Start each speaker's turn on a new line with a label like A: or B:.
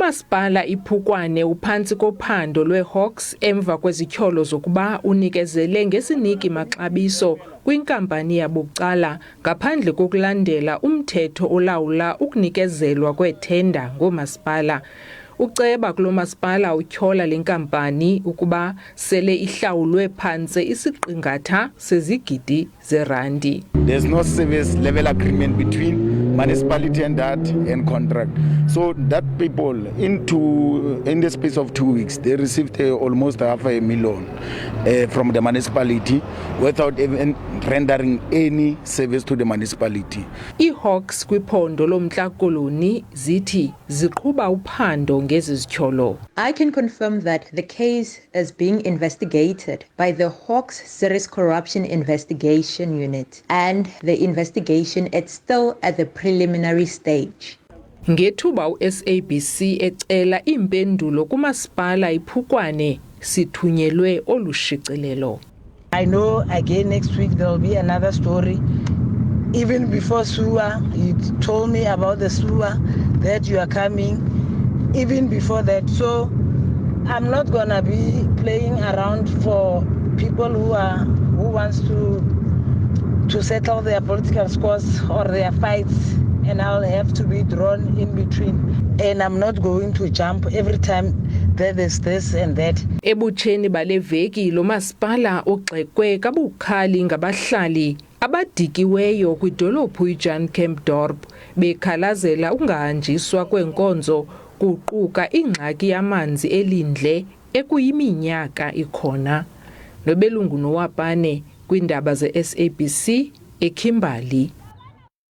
A: Umasipala Iphokwane uphantsi kophando lweHawks emva kwezithyolo zokuba unikezele ngesiniki maxabiso kwinkampani yabucala ngaphandle kokulandela umthetho olawula ukunikezelwa kweethenda ngoomasipala. Uceba kulomasipala utyhola lenkampani ukuba sele ihlawulwe phantse isiqingatha sezigidi zerandi.
B: There's no service level agreement between municipality and that and contract. So that people in the space of 2 weeks, they received almost $500,000 from the municipality without even rendering any service to the municipality.
A: iiHawks kwiphondo lomntla Koloni zithi ziqhuba uphando ngezithyolo.
C: I can confirm that the case is being investigated by the Hawks Serious Corruption Investigation Unit, and the investigation is still at the preliminary stage.
A: Ngethuba SABC ecela impendulo kumasipala Iphokwane sithunyelwe olushicilelo.
D: I know again next week there will be another story. Even before sewer, you told me about the sewer that you are coming. Even before that, so I'm not gonna be playing around for people who wants to settle their political scores or their fights, and I'll have to be drawn in between. And I'm not going to jump every time that there's this and that.
A: Ebutsheni bale veki lo masipala ugxekwe kabukhali ngabahlali abadikiweyo kwidolophu iJan Kempdorp bekhalazela ungahanjiswa kwenkonzo kuquka ingxaki yamanzi elindle ekuyiminyaka ikhona. Nobelungu noWapane kwiindaba zeSABC eKimberley.